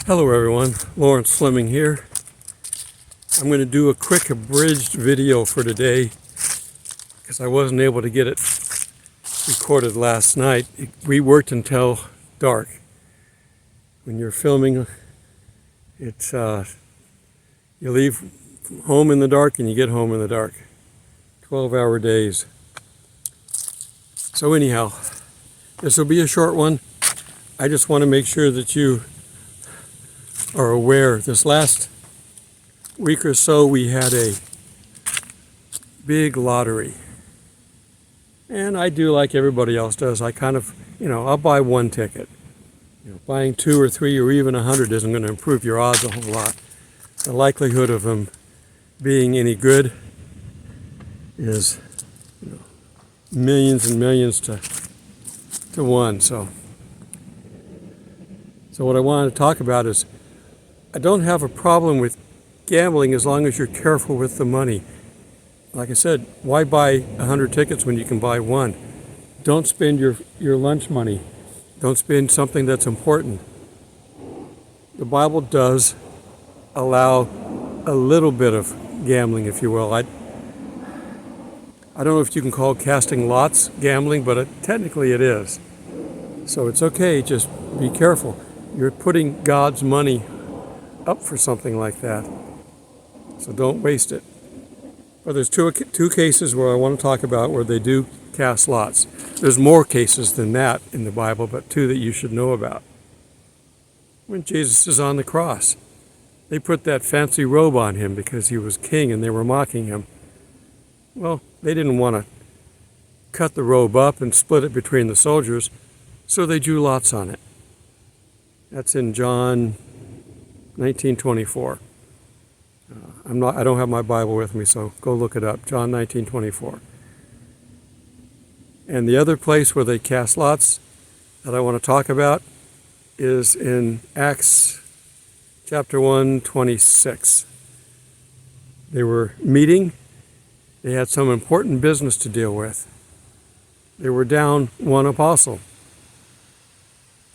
Hello everyone, Lawrence Fleming here. I'm going to do a quick abridged video for today because I wasn't able to get it recorded last night. We worked until dark. When you're filming, it's you leave home in the dark and you get home in the dark. 12-hour days. So anyhow, this will be a short one. I just want to make sure that you are aware. This last week or so we had a big lottery, and I do like everybody else does. I kind of, I'll buy one ticket. Buying 2 or 3 or even 100 isn't going to improve your odds a whole lot. The likelihood of them being any good is millions and millions to one. So what I wanted to talk about is I don't have a problem with gambling as long as you're careful with the money. Like I said, why buy 100 tickets when you can buy one? Don't spend your lunch money. Don't spend something that's important. The Bible does allow a little bit of gambling, if you will. I don't know if you can call casting lots gambling, but technically it is. So it's okay, just be careful. You're putting God's money up for something like that, so don't waste it. But there's two cases where I want to talk about where they do cast lots. There's more cases than that in the Bible, but 2 that you should know about. When Jesus is on the cross, they put that fancy robe on him because he was king and they were mocking him. Well, they didn't want to cut the robe up and split it between the soldiers, so they drew lots on it. That's in John 19:24. I don't have my Bible with me, so go look it up. John 19:24. And the other place where they cast lots that I want to talk about is in Acts chapter 1:26. They were meeting. They had some important business to deal with. They were down one apostle.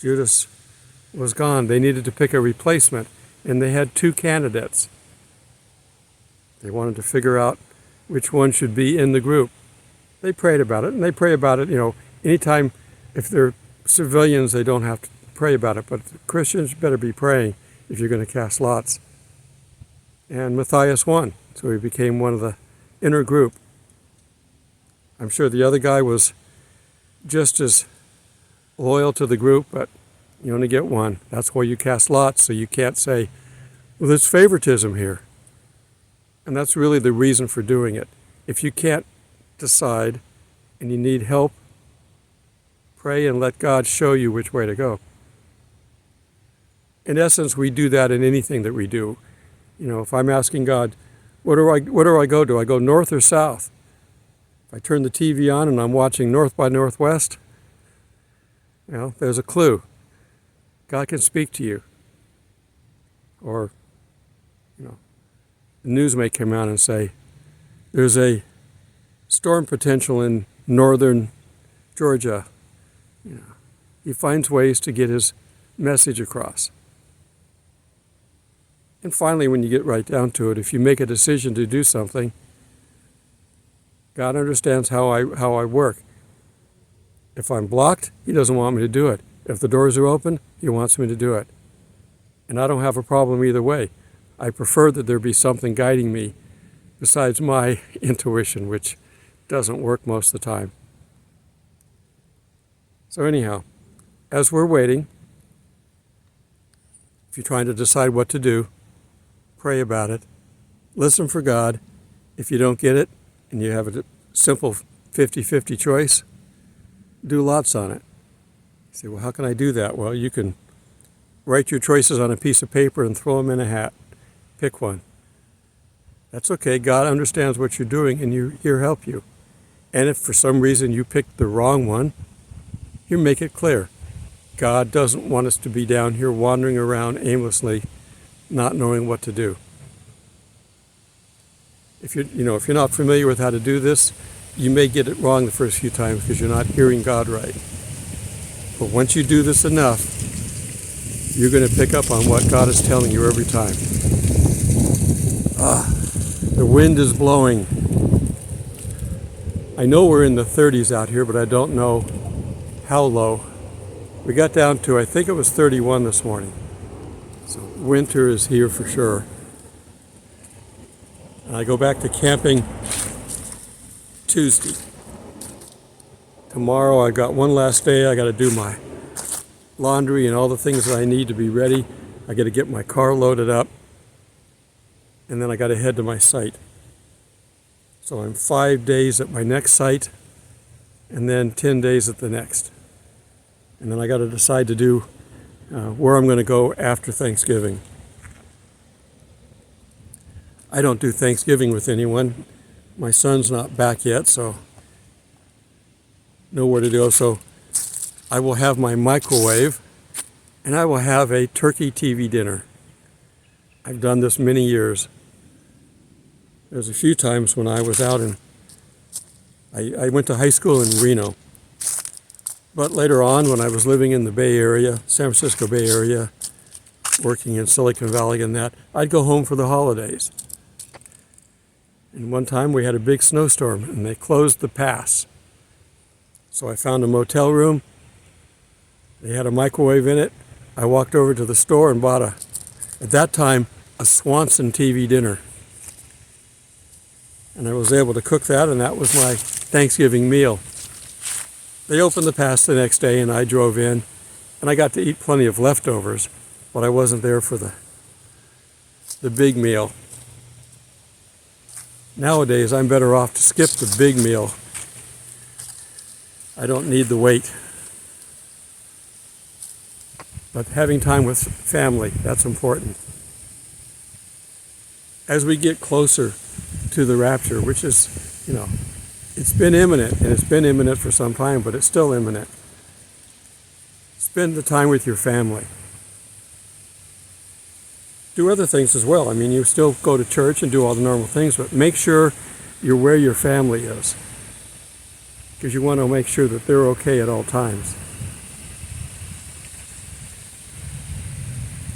Judas was gone. They needed to pick a replacement. And they had 2 candidates. They wanted to figure out which one should be in the group. They prayed about it, and they pray about it, anytime. If they're civilians, they don't have to pray about it, but Christians better be praying if you're going to cast lots. And Matthias won, so he became one of the inner group. I'm sure the other guy was just as loyal to the group, but you only get one. That's why you cast lots, so you can't say, well, there's favoritism here. And that's really the reason for doing it. If you can't decide and you need help, pray and let God show you which way to go. In essence, we do that in anything that we do. If I'm asking God, where do I go? Do I go north or south? If I turn the TV on and I'm watching North by Northwest, there's a clue. God can speak to you. Or, the news may come out and say, there's a storm potential in northern Georgia. He finds ways to get his message across. And finally, when you get right down to it, if you make a decision to do something, God understands how I work. If I'm blocked, he doesn't want me to do it. If the doors are open, he wants me to do it. And I don't have a problem either way. I prefer that there be something guiding me besides my intuition, which doesn't work most of the time. So anyhow, as we're waiting, if you're trying to decide what to do, pray about it. Listen for God. If you don't get it and you have a simple 50-50 choice, do lots on it. You say, well, how can I do that? Well, you can write your choices on a piece of paper and throw them in a hat. Pick one. That's okay. God understands what you're doing, and he'll help you. And if for some reason you picked the wrong one, you make it clear. God doesn't want us to be down here wandering around aimlessly, not knowing what to do. If you're not familiar with how to do this, you may get it wrong the first few times because you're not hearing God right. But once you do this enough, you're going to pick up on what God is telling you every time. The wind is blowing. I know we're in the 30s out here, but I don't know how low. We got down to, I think it was 31 this morning. So winter is here for sure. And I go back to camping Tuesday. Tomorrow I got one last day. I got to do my laundry and all the things that I need to be ready. I got to get my car loaded up. And then I got to head to my site. So I'm 5 days at my next site and then 10 days at the next. And then I got to decide to do where I'm going to go after Thanksgiving. I don't do Thanksgiving with anyone. My son's not back yet, so nowhere to go. So I will have my microwave and I will have a turkey TV dinner. I've done this many years. There's a few times when I was out I went to high school in Reno. But later on, when I was living in the Bay Area, San Francisco Bay Area, working in Silicon Valley and that, I'd go home for the holidays. And one time we had a big snowstorm and they closed the pass. So I found a motel room. They had a microwave in it. I walked over to the store and bought at that time, a Swanson TV dinner. And I was able to cook that, and that was my Thanksgiving meal. They opened the pass the next day, and I drove in, and I got to eat plenty of leftovers, but I wasn't there for the big meal. Nowadays, I'm better off to skip the big meal. I don't need the wait. But having time with family, that's important. As we get closer to the rapture, which is, it's been imminent, and it's been imminent for some time, but it's still imminent. Spend the time with your family. Do other things as well. I mean, you still go to church and do all the normal things, but make sure you're where your family is, because you want to make sure that they're okay at all times.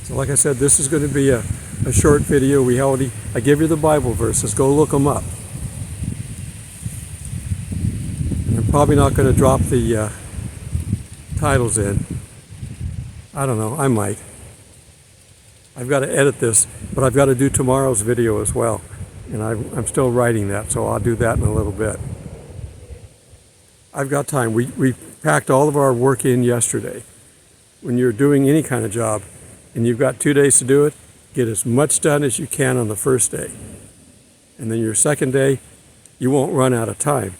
So like I said, this is going to be a short video. I give you the Bible verses. Go look them up. And I'm probably not going to drop the titles in. I don't know. I might. I've got to edit this, but I've got to do tomorrow's video as well. And I'm still writing that, so I'll do that in a little bit. I've got time. We packed all of our work in yesterday. When you're doing any kind of job and you've got 2 days to do it, get as much done as you can on the first day. And then your second day, you won't run out of time.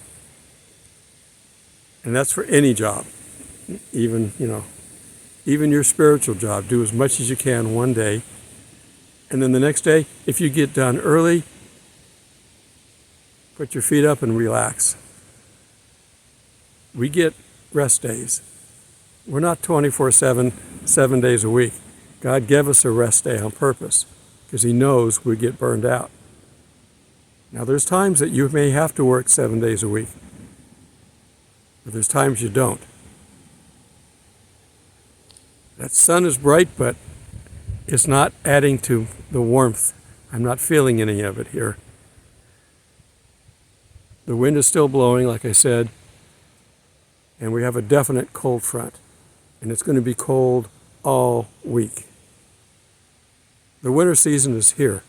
And that's for any job. Even your spiritual job. Do as much as you can one day. And then the next day, if you get done early, put your feet up and relax. We get rest days. We're not 24/7, 7 days a week. God gave us a rest day on purpose because He knows we get burned out. Now, there's times that you may have to work 7 days a week, but there's times you don't. That sun is bright, but it's not adding to the warmth. I'm not feeling any of it here. The wind is still blowing, like I said, and we have a definite cold front, and it's going to be cold all week. The winter season is here.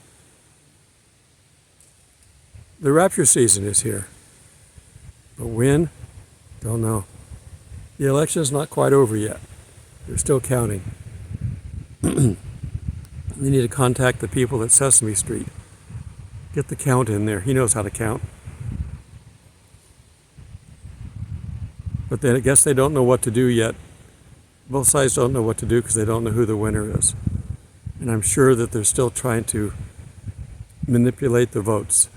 The rapture season is here. But when? Don't know. The election is not quite over yet. They're still counting. You need to contact the people at Sesame Street. Get the count in there. He knows how to count. But then I guess they don't know what to do yet. Both sides don't know what to do because they don't know who the winner is. And I'm sure that they're still trying to manipulate the votes.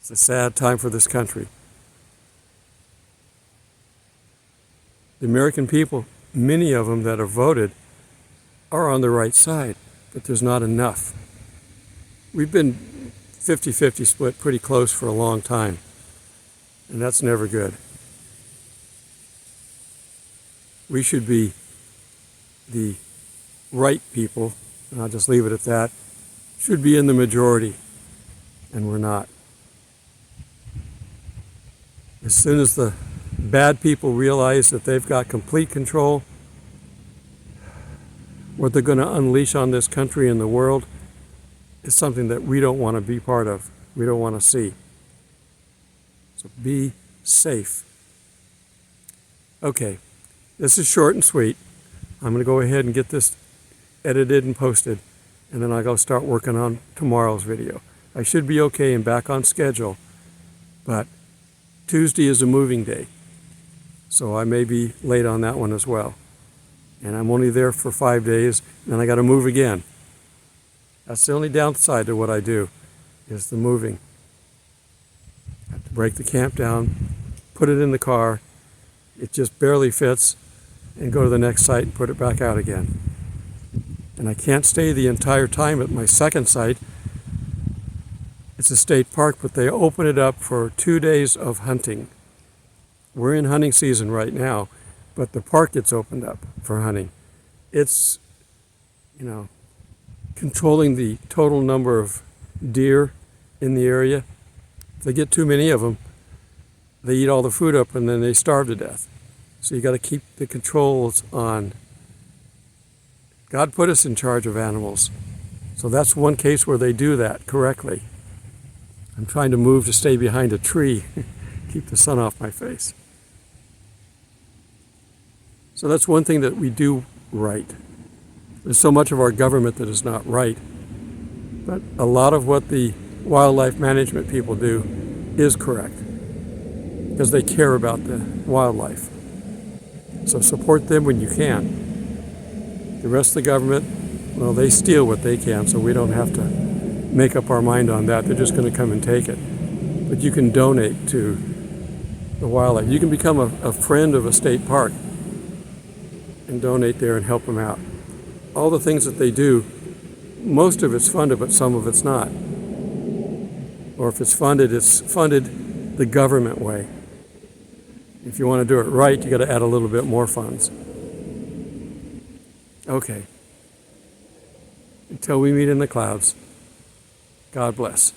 It's a sad time for this country. The American people, many of them that have voted, are on the right side, but there's not enough. We've been 50-50 split pretty close for a long time, and that's never good. we should be the right people, and I'll just leave it at that, should be in the majority, and we're not. As soon as the bad people realize that they've got complete control, what they're going to unleash on this country and the world is something that we don't want to be part of. We don't want to see. So be safe. Okay, this is short and sweet. I'm going to go ahead and get this edited and posted, and then I'll go start working on tomorrow's video. I should be okay and back on schedule, but Tuesday is a moving day, so I may be late on that one as well. And I'm only there for 5 days, and then I got to move again. That's the only downside to what I do, is the moving. I have to break the camp down, put it in the car, it just barely fits, and go to the next site and put it back out again. And I can't stay the entire time at my second site. It's a state park, but they open it up for 2 days of hunting. We're in hunting season right now, but the park gets opened up for hunting. It's, controlling the total number of deer in the area. If they get too many of them, they eat all the food up and then they starve to death. So you got to keep the controls on. God put us in charge of animals. So that's one case where they do that correctly. I'm trying to move to stay behind a tree, keep the sun off my face. So that's one thing that we do right. There's so much of our government that is not right, but a lot of what the wildlife management people do is correct because they care about the wildlife. So support them when you can. The rest of the government, well, they steal what they can, so we don't have to make up our mind on that. They're just going to come and take it. But you can donate to the wildlife. You can become a friend of a state park and donate there and help them out. All the things that they do, most of it's funded, but some of it's not. Or if it's funded the government way. If you want to do it right, you got to add a little bit more funds. Okay. Until we meet in the clouds, God bless.